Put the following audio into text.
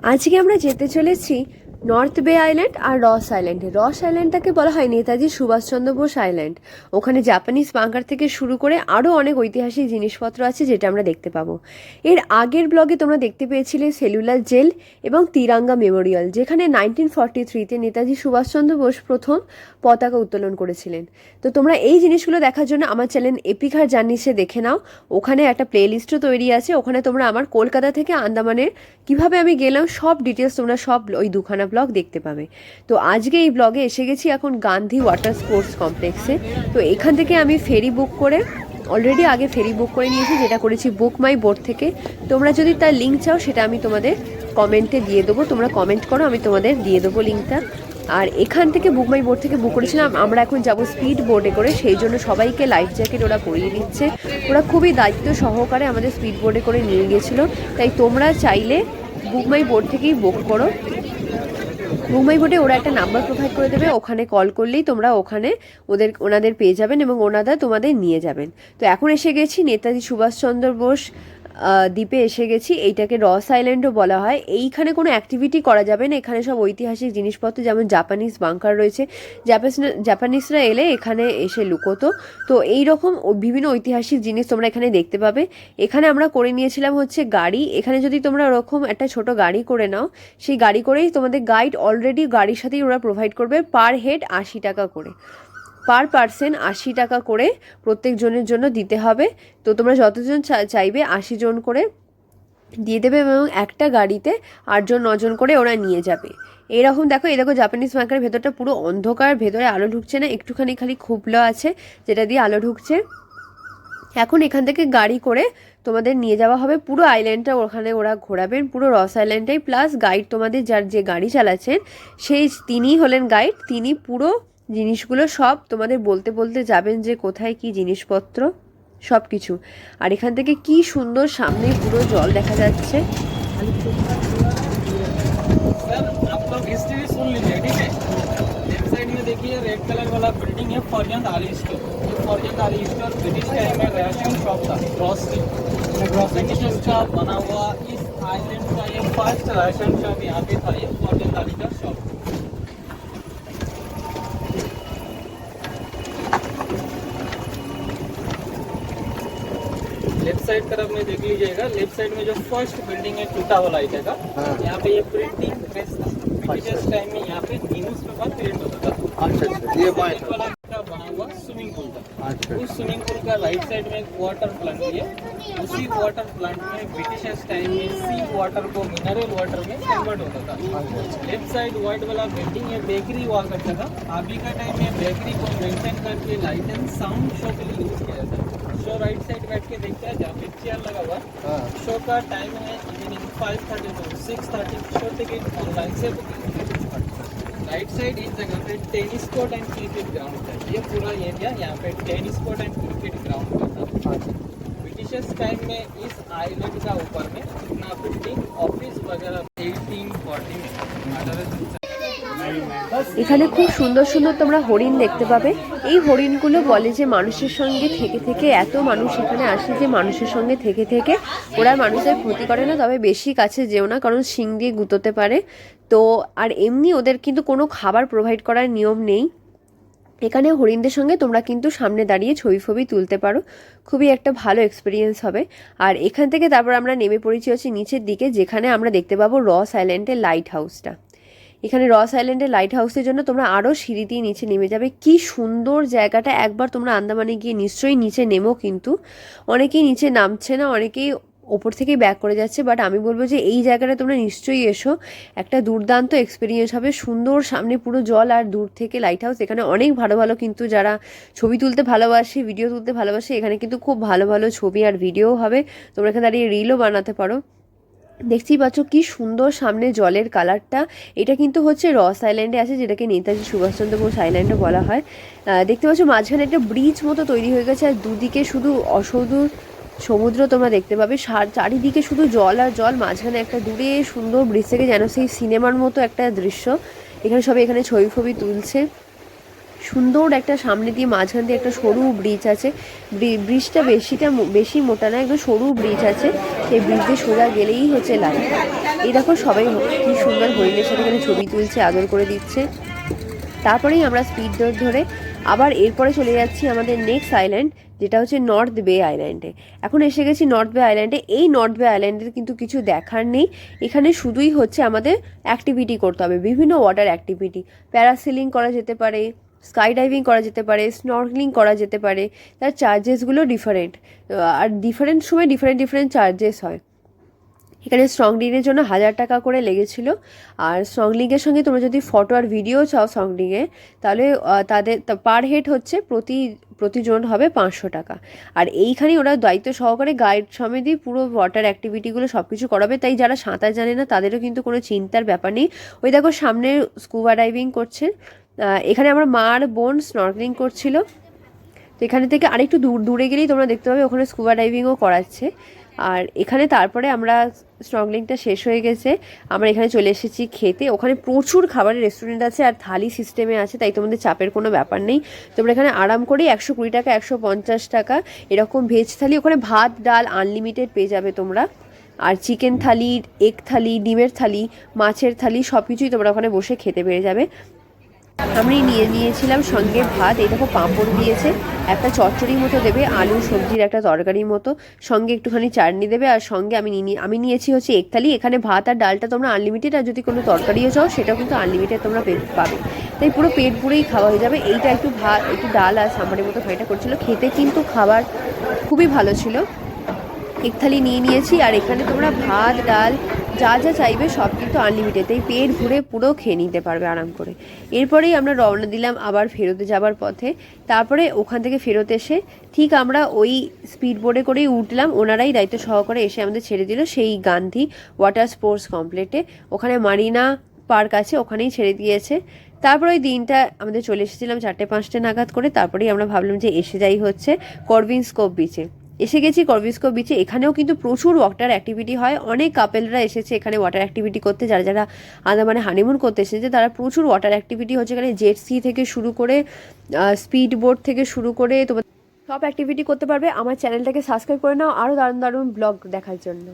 আজকে আমরা যেতে চলেছি নর্থ বে আইল্যান্ড আর রস আইল্যান্ডে। রস আইল্যান্ডটাকে বলা হয় নেতাজি সুভাষচন্দ্র বোস আইল্যান্ড। ওখানে জাপানিজ বাংকার থেকে শুরু করে আরও অনেক ঐতিহাসিক জিনিসপত্র আছে যেটা আমরা দেখতে পাবো। এর আগের ব্লগে তোমরা দেখতে পেয়েছিলে সেলুলার জেল এবং তিরাঙ্গা মেমোরিয়াল, যেখানে 1943-তে নেতাজি সুভাষচন্দ্র বোস প্রথম পতাকা উত্তোলন করেছিলেন। তো তোমরা এই জিনিসগুলো দেখার জন্য আমার চ্যানেল এপিকার জার্নিসে দেখে নাও। ওখানে একটা প্লেলিস্টও তৈরি আছে, ওখানে তোমরা আমার কলকাতা থেকে আন্দামানের কিভাবে আমি গেলাম সব ডিটেলস তোমরা সব ওই দুখানা ব্লগ দেখতে পাবে। তো আজকে এই ব্লগে এসে গেছি এখন গান্ধী ওয়াটার স্পোর্টস কমপ্লেক্সে। তো এখান থেকে আমি ফেরি বুক করে অলরেডি আগে ফেরি বুক করে নিয়েছি, যেটা করেছি বুক মাই বোট থেকে। তোমরা যদি তার লিঙ্ক চাও সেটা আমি তোমাদের কমেন্টে দিয়ে দেবো, তোমরা কমেন্ট করো, আমি তোমাদের দিয়ে দেবো লিঙ্কটা। আর এখান থেকে বুক মাই বোট থেকে বুক করেছিলাম। আমরা এখন যাব স্পিড বোটে করে, সেই জন্য সবাইকে লাইফ জ্যাকেট ওরা পরিয়ে দিচ্ছে। ওরা খুবই দায়িত্ব সহকারে আমাদের স্পিড বোটে করে নিয়ে গিয়েছিলো। তাই তোমরা চাইলে বুক মাই বোট থেকেই বুক করো। বুক মাই বোটে ওরা একটা নাম্বার প্রোভাইড করে দেবে, ওখানে কল করলেই তোমরা ওখানে ওনাদের পেয়ে যাবেন এবং ওনারা তোমাদের নিয়ে যাবেন। তো এখন এসে গেছি নেতাজি সুভাষচন্দ্র বোস দ্বীপে এসে গেছি। এইটাকে রস আইল্যান্ডও বলা হয়। এইখানে কোনো অ্যাক্টিভিটি করা যাবে না, এখানে সব ঐতিহাসিক জিনিসপত্র, যেমন জাপানিজ বাংকার রয়েছে, জাপানিজরা এলে এখানে এসে লুকোতো। তো এই রকম বিভিন্ন ঐতিহাসিক জিনিস তোমরা এখানে দেখতে পাবে। এখানে আমরা করে নিয়েছিলাম হচ্ছে গাড়ি। এখানে যদি তোমরা ওরকম একটা ছোট গাড়ি করে নাও, সেই গাড়ি করেই তোমাদের গাইড অলরেডি গাড়ির সাথেই ওরা প্রোভাইড করবে। পার হেড 80 টাকা করে, পার পার্সন 80 টাকা করে প্রত্যেক জনের জন্য দিতে হবে। তো তোমরা যতজন চাইবে 80 জন করে দিয়ে দেবে এবং একটা গাড়িতে 8 জন 9 জন করে ওরা নিয়ে যাবে। এরকম দেখো, এই দেখো জাপানিজ বাংকারের ভেতরটা পুরো অন্ধকার, ভেতরে আলো ঢুকছে না, একটুখানি খালি খুবলো আছে যেটা দিয়ে আলো ঢুকছে। এখন এখান থেকে গাড়ি করে তোমাদের নিয়ে যাওয়া হবে পুরো আইল্যান্ডটা, ওখানে ওরা ঘোরাবেন পুরো রস আইল্যান্ডটাই। প্লাস গাইড তোমাদের যে গাড়ি চালাচ্ছেন তিনিই হলেন গাইড। তিনি পুরো জিনিসগুলো সব তোমাদের বলতে বলতে যাবেন যে কোথায় কি জিনিসপত্র সব কিছু। আর এখান থেকে কি সুন্দর সামনে পুরো জল দেখা যাচ্ছে। देखिए रेड कलर वाला बिल्डिंग है फॉर्जन आली स्टोर। फॉर्जन आली स्टोर ब्रिटिश टाइम में राशन शॉप था, ग्रॉसरी का बना हुआ इस आइलैंड का ये फर्स्ट राशन शॉप यहाँ पे था, ये फॉर्जन आली का शॉप। लेफ्ट साइड तरफ में देख लीजिएगा, लेफ्ट साइड में जो फर्स्ट बिल्डिंग है टूटा वाला इधर, यहाँ पे ये प्रिंटिंग प्रेस था। ब्रिटिश टाइम में यहाँ पे न्यूज पेपर प्रिंट होता था। अच्छा, ये वाला बना हुआ स्विमिंग पूल था। अच्छा, उस स्विमिंग पूल का राइट साइड में एक वाटर प्लांट है। उसी वाटर प्लांट में ब्रिटिश टाइम में सी वाटर को मिनरल वाटर में कन्वर्ट होता था। लेफ्ट साइड व्हाइट वाला बिल्डिंग है बेकरी हुआ करता था। अभी का टाइम में बेकरी को मेंटेन करके लाइट एंड साउंड शो के लिए यूज किया जाता है। शो राइट साइड बैठ के देखते हैं, जहाँ पे चेयर लगा हुआ है। शो का टाइम है evening 5:30 to 6:30। Show ticket online से बुकिंग। राइट साइड इस जगह पे tennis court and cricket ground था। ये पूरा एरिया यहाँ पे tennis court and cricket ground का था। ब्रिटिशर्स टाइम में इस आइलैंड का ऊपर में अपना बिल्डिंग ऑफिस वगैरह 1840 में এখানে খুব সুন্দর সুন্দর তোমরা হরিণ দেখতে পাবে। এই হরিণগুলো বলে যে মানুষের সঙ্গে থেকে থেকে এত মানুষ এখানে আসে যে মানুষের সঙ্গে থেকে থেকে ওরা মানুষের ক্ষতি করে না, তবে বেশি কাছে যেও না কারণ শিং দিয়ে গুঁতোতে পারে। তো আর এমনি ওদের কিন্তু কোনো খাবার প্রোভাইড করার নিয়ম নেই। এখানে হরিণদের সঙ্গে তোমরা কিন্তু সামনে দাঁড়িয়ে ছবি ফবি তুলতে পারো, খুবই একটা ভালো এক্সপিরিয়েন্স হবে। আর এখান থেকে তারপর আমরা নেমে পড়েছি হচ্ছে নিচের দিকে, যেখানে আমরা দেখতে পাবো রস আইল্যান্ডের লাইট হাউসটা। এখানে রস আইল্যান্ডের লাইট হাউসের জন্য তোমরা আরও সিঁড়ি দিয়ে নিচে নেমে যাবে। কি সুন্দর জায়গাটা, একবার তোমরা আন্দামানে গিয়ে নিশ্চয়ই নিচে নেমো। কিন্তু অনেকেই নিচে নামছে না, অনেকেই ওপর থেকেই ব্যাক করে যাচ্ছে, বাট আমি বলবো যে এই জায়গাটা তোমরা নিশ্চয়ই এসো, একটা দুর্দান্ত এক্সপিরিয়েন্স হবে। সুন্দর সামনে পুরো জল আর দূর থেকে লাইট হাউস। এখানে অনেক ভালো ভালো কিন্তু যারা ছবি তুলতে ভালোবাসে, ভিডিও তুলতে ভালোবাসে, এখানে কিন্তু খুব ভালো ভালো ছবি আর ভিডিও হবে। তোমরা এখানে দাঁড়িয়ে রিলও বানাতে পারো। দেখতেই পাচ্ছ কি সুন্দর সামনে জলের কালারটা। এটা কিন্তু হচ্ছে রস আইল্যান্ডে আছে, যেটাকে নেতাজি সুভাষচন্দ্র বোস আইল্যান্ডও বলা হয়। দেখতে পাচ্ছ মাঝখানে একটা ব্রিজ মতো তৈরি হয়ে গেছে, আর দুদিকে শুধু অসদূর সমুদ্র তোমরা দেখতে পাবে। চারিদিকে শুধু জল আর জল, মাঝখানে একটা দূরে সুন্দর ব্রিজ থেকে যেন সেই সিনেমার মতো একটা দৃশ্য। এখানে সবাই এখানে ছবি ফবি তুলছে। সুন্দর একটা সামনে দিয়ে মাঝখান দিয়ে একটা সরু ব্রিজ আছে। ব্রিজটা বেশি মোটা না, একদম সরু ব্রিজ আছে। সেই ব্রিজ দিয়ে সোজা গেলেই হচ্ছে লাইট। এই দেখো সবাই কি সুন্দর হরিণের সাথে এখানে ছবি তুলছে, আদর করে দিচ্ছে। তারপরেই আমরা স্পিড বোট ধরে আবার এরপরে চলে যাচ্ছি আমাদের নেক্সট আইল্যান্ড, যেটা হচ্ছে নর্থ বে আইল্যান্ডে। এখন এসে গেছি নর্থ বে আইল্যান্ডে। এই নর্থ বে আইল্যান্ডের কিন্তু কিছু দেখার নেই, এখানে শুধুই হচ্ছে আমাদের অ্যাক্টিভিটি করতে হবে, বিভিন্ন ওয়াটার অ্যাক্টিভিটি। প্যারাসেলিং করা যেতে পারে, স্কাই ডাইভিং করা যেতে পারে, স্নর্কলিং করা যেতে পারে। তার চার্জেসগুলো ডিফারেন্ট, আর ডিফারেন্ট সময় ডিফারেন্ট চার্জেস হয়। এখানে স্নর্কলিংয়ের জন্য 1000 টাকা করে লেগেছিল। আর স্নর্কলিংয়ের সঙ্গে তোমরা যদি ফটো আর ভিডিও চাও স্নর্কলিংয়ে, তাহলে তাদের পার হেড হচ্ছে প্রতিজন হবে 500 টাকা। আর এইখানে ওরা দায়িত্ব সহকারে গাইড সমেতই পুরো ওয়াটার অ্যাক্টিভিটিগুলো সব কিছু করাবে, তাই যারা সাঁতার জানে না তাদেরও কিন্তু কোনো চিন্তার ব্যাপার নেই। ওই দেখো সামনে স্কুবা ডাইভিং করছে। এখানে আমার মা আর বোন স্নর্কলিং করছিল। তো এখানে থেকে আরেকটু দূরে গেলেই তোমরা দেখতে পাবে ওখানে স্কুবা ডাইভিংও করাচ্ছে। আর এখানে তারপরে আমরা স্নর্কলিংটা শেষ হয়ে গেছে, আমরা এখানে চলে এসেছি খেতে। ওখানে প্রচুর খাবারের রেস্টুরেন্ট আছে আর থালি সিস্টেমে আছে, তাই তোমাদের চাপের কোনো ব্যাপার নেই। তোমরা এখানে আরাম করে 120 টাকা 150 টাকা এরকম ভেজ থালি, ওখানে ভাত ডাল আনলিমিটেড পেয়ে যাবে তোমরা। আর চিকেন থালি, এগ থালি, ডিমের থালি, মাছের থালি সব কিছুই তোমরা ওখানে বসে খেতে পেরে যাবে। আমি নিয়েছিলাম সঙ্গে ভাত, এই দেখো পাঁপড় দিয়েছে, একটা চচ্চড়ির মতো দেবে, আলু সবজির একটা তরকারির মতো, সঙ্গে একটুখানি চাটনি দেবে। আর সঙ্গে আমি নিয়েছি হচ্ছে এক থালি। এখানে ভাত আর ডালটা তোমরা আনলিমিটেড, আর যদি কোনো তরকারিও চাও সেটাও কিন্তু আনলিমিটেড তোমরা পাবে। তাই পুরো পেট পুরেই খাওয়া হয়ে যাবে। এইটা একটু ভাত একটু ডাল আর সাম্বারের মতো খানিটা করছিল, খেতে কিন্তু খাবার খুবই ভালো ছিল। এক থালি নিয়েছি। আর এখানে তোমরা ভাত ডাল যা চাইবে সব কিন্তু আনলিমিটেড, তাই পেট ভরে পুরো খেয়ে নিতে পারবে আরাম করে। এরপরেই আমরা রওনা দিলাম আবার ফেরতে যাবার পথে। তারপরে ওখান থেকে ফেরত এসে ঠিক আমরা ওই স্পিড বোটে করেই উঠলাম, ওনারাই দায়িত্ব সহকারে এসে আমাদের ছেড়ে দিল সেই গান্ধী ওয়াটার স্পোর্টস কমপ্লেক্সে। ওখানে মারিনা পার্ক আছে, ওখানেই ছেড়ে দিয়েছে। তারপরে ওই দিনটা আমাদের চলে এসেছিলাম 4-5 নাগাদ করে। তারপরেই আমরা ভাবলাম যে এসে যাই হচ্ছে করভিনস্কোপ বিচে। এসে গেছি করভিনস্কোপ বিচে। এখানেও কিন্তু প্রচুর ওয়াটার অ্যাক্টিভিটি হয়, অনেক কাপেলরা এসেছে এখানে ওয়াটার অ্যাক্টিভিটি করতে। যারা আন্দামানে হানিমুন করতে এসেছে তারা প্রচুর ওয়াটার অ্যাক্টিভিটি হচ্ছে এখানে, জেট সি থেকে শুরু করে স্পিড বোট থেকে শুরু করে তোমার সব অ্যাক্টিভিটি করতে পারবে। আমার চ্যানেলটাকে সাবস্ক্রাইব করে নাও আরও দারুণ ব্লগ দেখার জন্য।